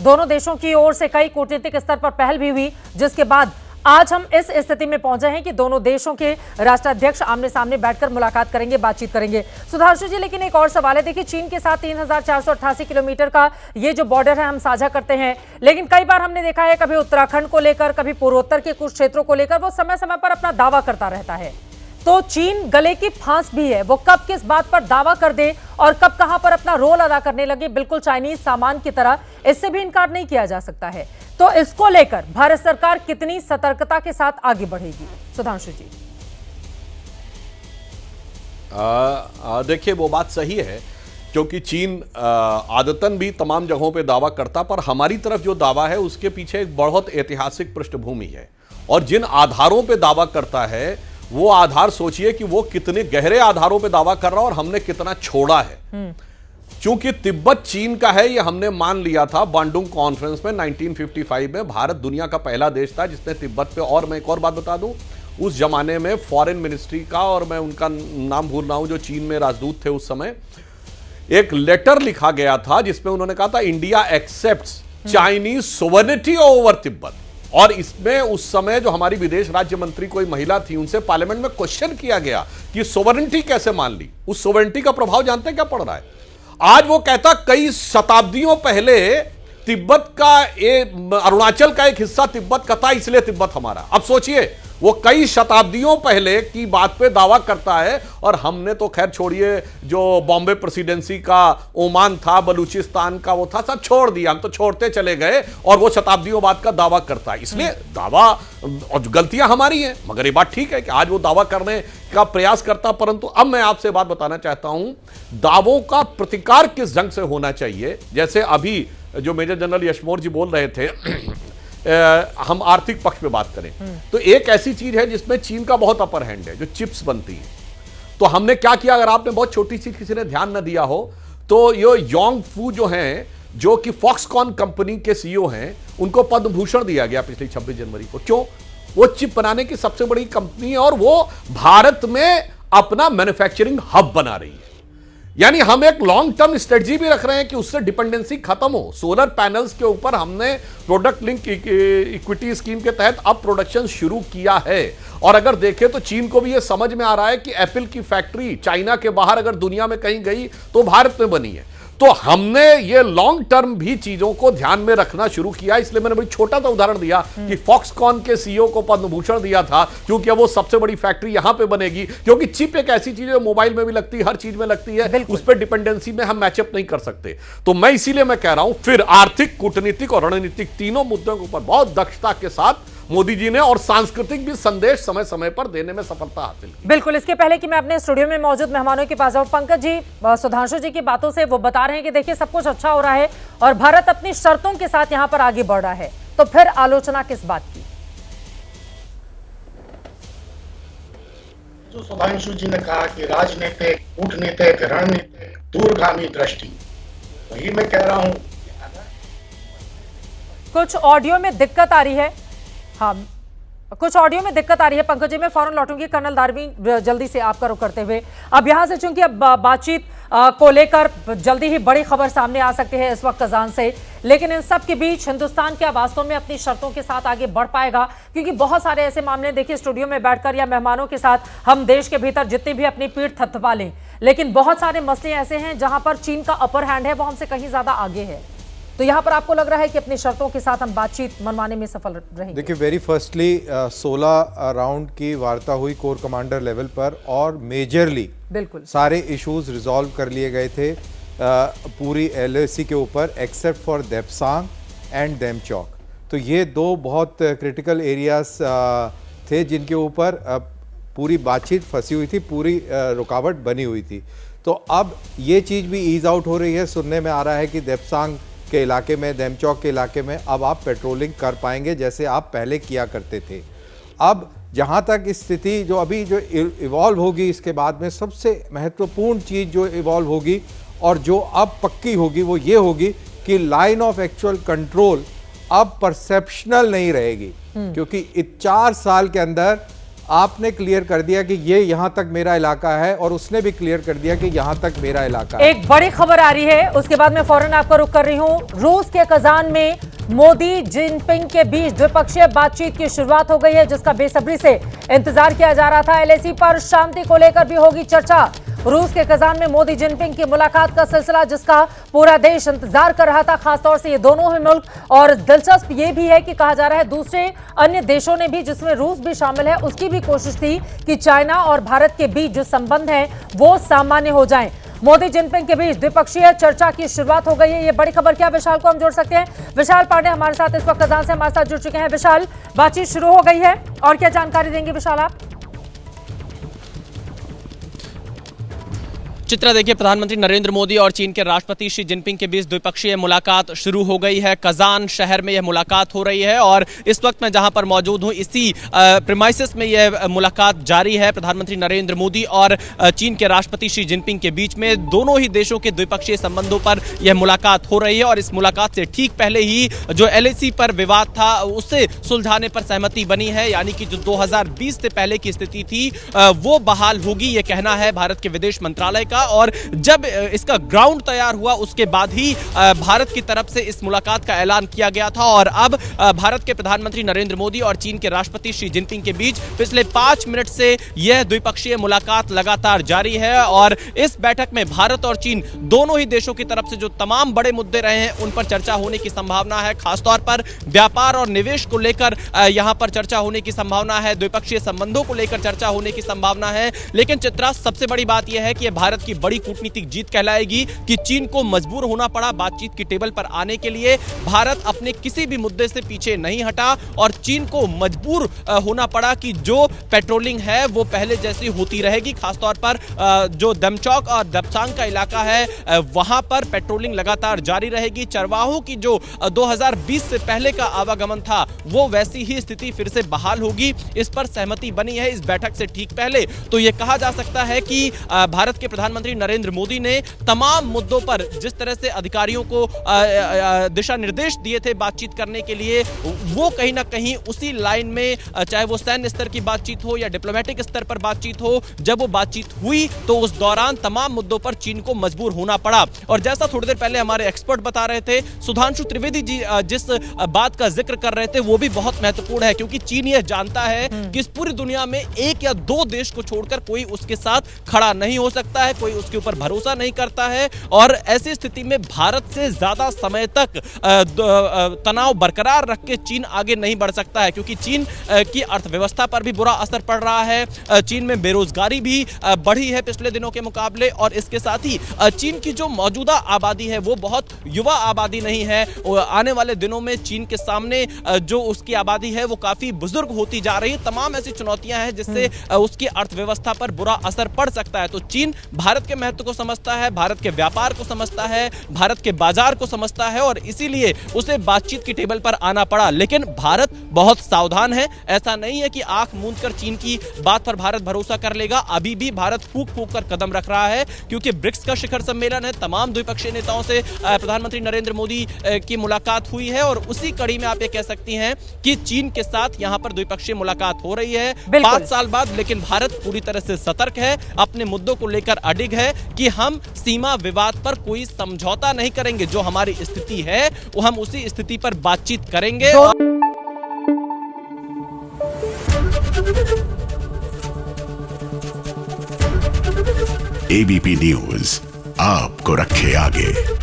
दोनों देशों की ओर से कई कूटनीतिक स्तर पर पहल भी हुई, जिसके बाद आज हम इस स्थिति में पहुंचे हैं कि दोनों देशों के राष्ट्राध्यक्ष आमने सामने बैठकर मुलाकात करेंगे, बातचीत करेंगे। सुधांशु जी, लेकिन एक और सवाल है, देखिए चीन के साथ 3488 किलोमीटर का ये जो बॉर्डर है हम साझा करते हैं, लेकिन कई बार हमने देखा है कभी उत्तराखंड को लेकर, कभी पूर्वोत्तर के कुछ क्षेत्रों को लेकर वो समय समय पर अपना दावा करता रहता है। तो चीन गले की फांस भी है, वो कब किस बात पर दावा कर दे और कब कहां पर अपना रोल अदा करने लगे, बिल्कुल चाइनीज सामान की तरह, इससे भी इनकार नहीं किया जा सकता है। तो इसको लेकर भारत सरकार कितनी सतर्कता के साथ आगे बढ़ेगी, सुधांशु जी? देखिए, वो बात सही है, क्योंकि चीन आदतन भी तमाम जगहों पे दावा करता, पर हमारी तरफ जो दावा है उसके पीछे एक बहुत ऐतिहासिक पृष्ठभूमि है। और जिन आधारों पे दावा करता है वो आधार सोचिए कि वो कितने गहरे आधारों पे दावा कर रहा है और हमने कितना छोड़ा है। क्योंकि तिब्बत चीन का है, ये हमने मान लिया था बांडुंग कॉन्फ्रेंस में 1955 में। भारत दुनिया का पहला देश था जिसने तिब्बत पे, और मैं एक और बात बता दूं, उस जमाने में फॉरेन मिनिस्ट्री का, और मैं उनका नाम भूल रहा हूं, जो चीन में राजदूत थे उस समय, एक लेटर लिखा गया था जिसमें उन्होंने कहा था India accepts Chinese sovereignty over Tibet. और इसमें उस समय जो हमारी विदेश राज्य मंत्री कोई महिला थी, उनसे पार्लियामेंट में क्वेश्चन किया गया कि सोवरेनिटी कैसे मान ली। उस सोवरेनिटी का प्रभाव जानते हैं क्या पड़ रहा है? आज वो कहता कई शताब्दियों पहले तिब्बत का, अरुणाचल का एक हिस्सा तिब्बत का था, इसलिए तिब्बत हमारा। अब सोचिए, वो कई शताब्दियों पहले की बात पे दावा करता है, और हमने तो खैर छोड़िए, जो बॉम्बे प्रेसिडेंसी का ओमान था, बलूचिस्तान का वो था, सब छोड़ दिया, हम तो छोड़ते चले गए, और वो शताब्दियों बाद का दावा करता है। इसलिए दावा और गलतियां हमारी हैं, मगर ये बात ठीक है कि आज वो दावा करने का प्रयास करता। परंतु अब मैं आपसे बात बताना चाहता हूं, दावों का प्रतिकार किस ढंग से होना चाहिए। जैसे अभी जो मेजर जनरल यशमोर जी बोल रहे थे, हम आर्थिक पक्ष पे बात करें तो एक ऐसी चीज है जिसमें चीन का बहुत अपर हैंड है, जो चिप्स बनती है। तो हमने क्या किया, अगर आपने बहुत छोटी सी किसी ने ध्यान न दिया हो, तो ये योंग फू जो हैं, जो कि फॉक्सकॉन कंपनी के सीईओ हैं, उनको पद्म भूषण दिया गया पिछली 26 जनवरी को। क्यों? वो चिप बनाने की सबसे बड़ी कंपनी है और वो भारत में अपना मैन्युफैक्चरिंग हब बना रही है। यानी हम एक लॉन्ग टर्म स्ट्रेटजी भी रख रहे हैं कि उससे डिपेंडेंसी खत्म हो। सोलर पैनल्स के ऊपर हमने प्रोडक्ट लिंक इक्विटी स्कीम के तहत अब प्रोडक्शन शुरू किया है। और अगर देखें तो चीन को भी यह समझ में आ रहा है कि एप्पल की फैक्ट्री चाइना के बाहर अगर दुनिया में कहीं गई तो भारत में बनी है। तो हमने ये लॉन्ग टर्म भी चीजों को ध्यान में रखना शुरू किया। इसलिए मैंने बड़ी छोटा सा उदाहरण दिया कि फॉक्सकॉन के सीईओ को पद्म भूषण दिया था, क्योंकि वो सबसे बड़ी फैक्ट्री यहां पे बनेगी। क्योंकि चिप एक ऐसी चीज है, मोबाइल में भी लगती है, हर चीज में लगती है, उस पर डिपेंडेंसी में हम मैचअप नहीं कर सकते। तो मैं इसीलिए मैं कह रहा हूं, फिर आर्थिक, कूटनीतिक और रणनीतिक तीनों मुद्दों के ऊपर बहुत दक्षता के साथ मोदी जी ने और सांस्कृतिक भी संदेश समय समय पर देने में सफलता हासिल की। बिल्कुल। इसके पहले कि मैं अपने स्टूडियो में मौजूद मेहमानों के पास जाऊं, पंकज जी, सुधांशु जी की बातों से वो बता रहे हैं कि देखिए सब कुछ अच्छा हो रहा है और भारत अपनी शर्तों के साथ यहां पर आगे बढ़ रहा है, तो फिर आलोचना किस बात की? जो सुधांशु जी ने कहा कि राजनीतिक, कूटनीतिक, रणनीतिक, दूरगामी दृष्टि, वही मैं कह रहा हूं। कुछ ऑडियो में दिक्कत आ रही है। हाँ, कुछ ऑडियो में दिक्कत आ रही है पंकज जी, मैं फौरन लौटूंगी कर्नल दारवी जल्दी से आपका रुख करते हुए। अब यहां से चूंकि अब बातचीत को लेकर जल्दी ही बड़ी खबर सामने आ सकती है इस वक्त अजान से, लेकिन इन सब के बीच हिंदुस्तान क्या वास्तव में अपनी शर्तों के साथ आगे बढ़ पाएगा? क्योंकि बहुत सारे ऐसे मामले देखिए, स्टूडियो में बैठकर या मेहमानों के साथ हम देश के भीतर जितनी भी अपनी पीठ थपथपा लें, लेकिन बहुत सारे मसले ऐसे हैं जहां पर चीन का अपर हैंड है, वो हमसे कहीं ज्यादा आगे है। तो यहाँ पर आपको लग रहा है कि अपनी शर्तों के साथ हम बातचीत मनवाने में सफल रहेंगे? देखिए, वेरी फर्स्टली 16 राउंड की वार्ता हुई कोर कमांडर लेवल पर और मेजरली बिल्कुल सारे इश्यूज रिजॉल्व कर लिए गए थे पूरी LAC के ऊपर, एक्सेप्ट फॉर देपसांग एंड देमचौक। तो ये दो बहुत क्रिटिकल एरियाज थे जिनके ऊपर पूरी बातचीत फंसी हुई थी, पूरी रुकावट बनी हुई थी। तो अब ये चीज़ भी ईज आउट हो रही है। सुनने में आ रहा है कि देपसांग के इलाके में, देमचौक के इलाके में अब आप पेट्रोलिंग कर पाएंगे जैसे आप पहले किया करते थे। अब जहाँ तक स्थिति जो अभी जो इवॉल्व होगी, इसके बाद में सबसे महत्वपूर्ण चीज़ जो इवॉल्व होगी और जो अब पक्की होगी वो ये होगी कि लाइन ऑफ एक्चुअल कंट्रोल अब परसेप्शनल नहीं रहेगी। क्योंकि 4 साल के अंदर आपने क्लियर कर दिया कि ये यहां तक मेरा इलाका है और उसने भी क्लियर कर दिया कि यहां तक मेरा इलाका है। एक बड़ी खबर आ रही है, उसके बाद मैं फौरन आपका रुख कर रही हूं। रूस के कजान में मोदी जिनपिंग के बीच द्विपक्षीय बातचीत की शुरुआत हो गई है, जिसका बेसब्री से इंतजार किया जा रहा था। एलएसी पर शांति को लेकर भी होगी चर्चा। रूस के कजान में मोदी जिनपिंग की मुलाकात का सिलसिला, जिसका पूरा देश इंतजार कर रहा था, खासतौर से ये दोनों ही मुल्क। और दिलचस्प ये भी है कि कहा जा रहा है दूसरे अन्य देशों ने भी, जिसमें रूस भी शामिल है, उसकी भी कोशिश थी कि चाइना और भारत के बीच जो संबंध है वो सामान्य हो जाएं। मोदी जिनपिंग के बीच द्विपक्षीय चर्चा की शुरुआत हो गई है। ये बड़ी खबर क्या, विशाल को हम जोड़ सकते हैं। विशाल पांडे हमारे साथ इस वक्त कजान से हमारे साथ जुड़ चुके हैं। विशाल, बातचीत शुरू हो गई है और क्या जानकारी देंगे विशाल आप? चित्रा, देखिए, प्रधानमंत्री नरेंद्र मोदी और चीन के राष्ट्रपति शी जिनपिंग के बीच द्विपक्षीय मुलाकात शुरू हो गई है। कजान शहर में यह मुलाकात हो रही है और इस वक्त मैं जहां पर मौजूद हूं, इसी प्रीमाइसेस में यह मुलाकात जारी है। प्रधानमंत्री नरेंद्र मोदी और चीन के राष्ट्रपति शी जिनपिंग के बीच में दोनों ही देशों के द्विपक्षीय संबंधों पर यह मुलाकात हो रही है। और इस मुलाकात से ठीक पहले ही जो एलएसी पर विवाद था उससे सुलझाने पर सहमति बनी है, यानी कि जो 2020 से पहले की स्थिति थी वो बहाल होगी, ये कहना है भारत के विदेश मंत्रालय का। और जब इसका ग्राउंड तैयार हुआ उसके बाद ही भारत की तरफ से इस मुलाकात का ऐलान किया गया था। और अब भारत के प्रधानमंत्री नरेंद्र मोदी और चीन के राष्ट्रपति शी जिनपिंग के बीच पिछले 5 मिनट से यह द्विपक्षीय मुलाकात लगातार जारी है। और इस बैठक में भारत और चीन दोनों ही देशों की तरफ से जो तमाम बड़े मुद्दे रहे हैं उन पर चर्चा होने की संभावना है। खासतौर पर व्यापार और निवेश को लेकर यहां पर चर्चा होने की संभावना है, द्विपक्षीय संबंधों को लेकर चर्चा होने की संभावना है। लेकिन चित्रा, सबसे बड़ी बात यह है कि यह भारत की बड़ी कूटनीतिक जीत कहलाएगी कि चीन को मजबूर होना पड़ा बातचीत की टेबल पर आने के लिए। भारत अपने किसी भी मुद्दे से पीछे नहीं हटा और चीन को मजबूर होना पड़ा कि जो पेट्रोलिंग है वो पहले जैसी होती रहेगी। खासतौर पर जो दमचौक और दपसांग का इलाका है वहां पर पेट्रोलिंग लगातार जारी रहेगी। चरवाहों की जो 2020 से पहले का आवागमन था वो वैसी ही स्थिति फिर से बहाल होगी, इस पर सहमति बनी है इस बैठक से ठीक पहले। तो यह कहा जा सकता है कि भारत के प्रधानमंत्री नरेंद्र मोदी ने तमाम मुद्दों पर जिस तरह से अधिकारियों को दिशा निर्देश दिए थे बातचीत करने के लिए, वो कहीं ना कहीं उसी लाइन में, चाहे वो सैन्य स्तर की बातचीत हो या डिप्लोमेटिक स्तर पर बातचीत हो, जब वो बातचीत हुई तो उस दौरान तमाम मुद्दों पर चीन को मजबूर होना पड़ा। और जैसा थोड़ी देर पहले हमारे एक्सपर्ट बता रहे थे, सुधांशु त्रिवेदी जी जिस बात का जिक्र कर रहे थे वो भी बहुत महत्वपूर्ण है, क्योंकि चीन यह जानता है कि इस पूरी दुनिया में एक या दो देश को छोड़कर कोई उसके साथ खड़ा नहीं हो सकता है, कोई उसके ऊपर भरोसा नहीं करता है। और ऐसी स्थिति में भारत से ज्यादा समय तक तनाव बरकरार रख के चीन आगे नहीं बढ़ सकता है, क्योंकि चीन की अर्थव्यवस्था पर भी बुरा असर पड़ रहा है। चीन में बेरोजगारी भी बढ़ी है पिछले दिनों के मुकाबले, और इसके साथ ही चीन की जो मौजूदा आबादी है वो बहुत युवा आबादी नहीं है। आने वाले दिनों में चीन के सामने जो उसकी आबादी है वो काफी बुजुर्ग होती जा रही है। तमाम ऐसी चुनौतियां हैं जिससे उसकी अर्थव्यवस्था पर बुरा असर पड़ सकता है। तो चीन भारत के महत्व को समझता है, भारत के व्यापार को समझता है, भारत के बाजार को समझता है, और इसीलिए उसे बातचीत की टेबल पर आना पड़ा। लेकिन भारत बहुत सावधान है, ऐसा नहीं है कि आंख मूंदकर चीन की बात पर भारत भरोसा कर लेगा। अभी भी भारत फूंक फूंक कर कदम रख रहा है, क्योंकि ब्रिक्स का शिखर सम्मेलन है, तमाम द्विपक्षीय नेताओं से प्रधानमंत्री नरेंद्र मोदी की मुलाकात हुई है, और उसी कड़ी में आप ये कह सकती हैं कि चीन के साथ यहां पर द्विपक्षीय मुलाकात हो रही है 5 साल बाद। लेकिन भारत पूरी तरह से सतर्क है, अपने मुद्दों को लेकर अडिग है कि हम सीमा विवाद पर कोई समझौता नहीं करेंगे। जो हमारी स्थिति है वो हम उसी स्थिति पर बातचीत करेंगे। एबीपी न्यूज आपको रखे आगे।